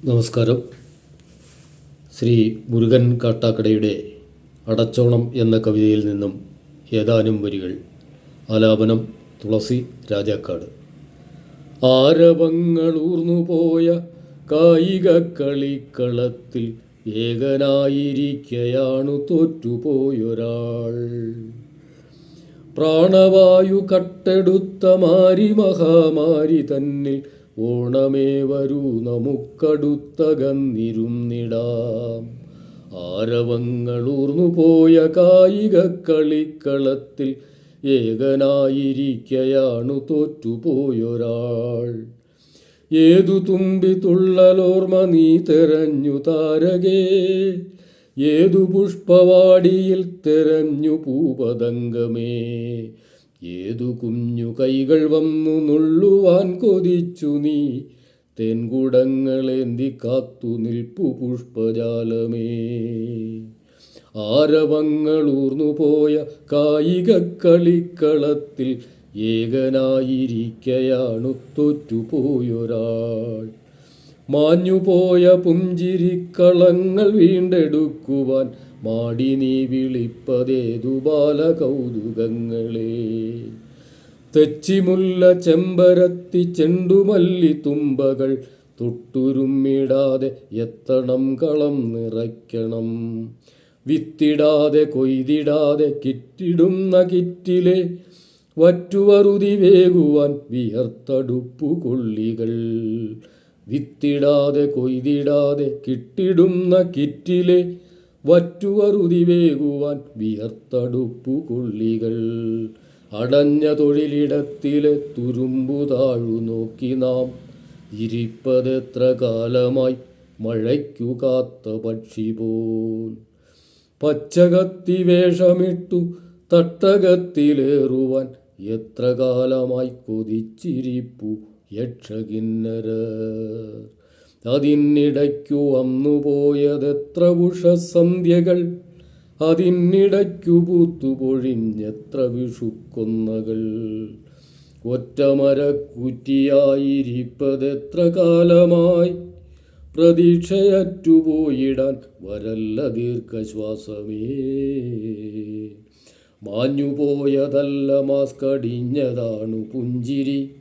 നമസ്കാരം. ശ്രീ മുരുകൻ കാട്ടാക്കടയുടെ അടച്ചോണം എന്ന കവിതയിൽ നിന്നും ഏതാനും വരികൾ. ആലാപനം തുളസി രാജാക്കാട്. ആരവങ്ങളൂർന്നുപോയ കായിക കളിക്കളത്തിൽ ഏകനായിരിക്കയാണു തോറ്റുപോയൊരാൾ. പ്രാണവായു കട്ടെടുത്ത മാരി മഹാമാരി തന്നിൽ ഓണമേ വരൂ നമുക്കടുത്തകന്നിരുന്നിടാം. ആരവങ്ങളൂർന്നുപോയ കായിക കളിക്കളത്തിൽ ഏകനായിരിക്കയാണു തോറ്റുപോയൊരാൾ. ഏതു തുമ്പി തുള്ളലോർമ്മ നീ തെരഞ്ഞു താരകേ, ഏതു പുഷ്പവാടിയിൽ തെരഞ്ഞു പൂപതംഗമേ, ഏതു കുഞ്ഞു കൈകൾ വന്നു നുള്ളുവാൻ കൊതിച്ചു നീ തെൻകുടങ്ങളേന്തി കാത്തു നിൽപ്പു പുഷ്പജാലമേ. ആരവങ്ങളൂർന്നുപോയ കായിക കളിക്കളത്തിൽ ഏകനായിരിക്കയാണു തോറ്റുപോയൊരാൾ. മാഞ്ഞുപോയ പുഞ്ചിരിക്കളങ്ങൾ വീണ്ടെടുക്കുവാൻ മാടി നീ വിളിപ്പതേതു ബാലകൗതുകങ്ങളെ. തെച്ചിമുല്ല ചെമ്പരത്തി ചെണ്ടുമല്ലി തുമ്പകൾ തൊട്ടുരുമ്മിടാതെ എത്തണം കളം നിറയ്ക്കണം. വിത്തിടാതെ കൊയ്തിടാതെ കിറ്റിടുന്ന കിറ്റിലെ വറ്റുവറുതി വേകുവാൻ വിയർത്തടുപ്പു കൊള്ളികൾ. വിത്തിടാതെ കൊയ്തിടാതെ കിട്ടിടുന്ന കിറ്റിലെ വറ്റുവറുതി വേകുവാൻ വിയർത്തടുപ്പു കൊള്ളികൾ. അടഞ്ഞ തൊഴിലിടത്തിലെ തുരുമ്പു താഴു നോക്കി നാം ഇരിപ്പതെത്ര കാലമായി മഴയ്ക്കു കാത്ത പക്ഷി പോൽ. പച്ചകത്തി വേഷമിട്ടു തട്ടകത്തിലേറുവാൻ എത്ര കാലമായി കൊതിച്ചിരിപ്പു യക്ഷകിന്നരർ. അതിനിടയ്ക്കു വന്നുപോയതെത്ര ഉഷസന്ധ്യകൾ, അതിനിടയ്ക്കു പൂത്തുപൊഴിഞ്ഞെത്ര വിഷുക്കൊന്നകൾ. ഒറ്റമരക്കുറ്റിയായിരിപ്പതെത്ര കാലമായി പ്രതീക്ഷയറ്റുപോയിടാൻ വരല്ല ദീർഘശ്വാസമേ. മാഞ്ഞുപോയതല്ല മാസ്കടിഞ്ഞതാണു പുഞ്ചിരി,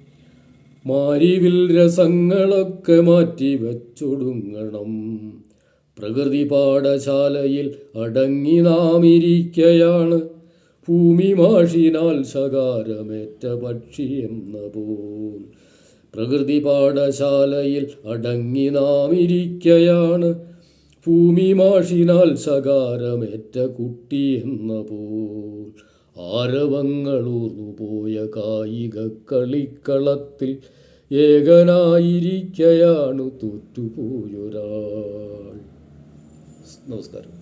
മാരിവിൽ രസങ്ങളൊക്കെ മാറ്റി വച്ചൊടുങ്ങണം. പ്രകൃതി പാഠശാലയിൽ അടങ്ങി നാം ഇരിക്കയാണ്, ഭൂമി മാഷിനാൽ ശകാരമേറ്റ പക്ഷി എന്ന പോൽ. പ്രകൃതി പാഠശാലയിൽ അടങ്ങി നാം ഇരിക്കയാണ്, ഭൂമി മാഷിനാൽ ശകാരമേറ്റ കുട്ടി എന്ന പോൽ. ആരവങ്ങളൂർന്നുപോയ കായിക കളിക്കളത്തിൽ ഏകനായിരിക്കയാണു തോറ്റുപോയൊരാൾ. നമസ്കാരം.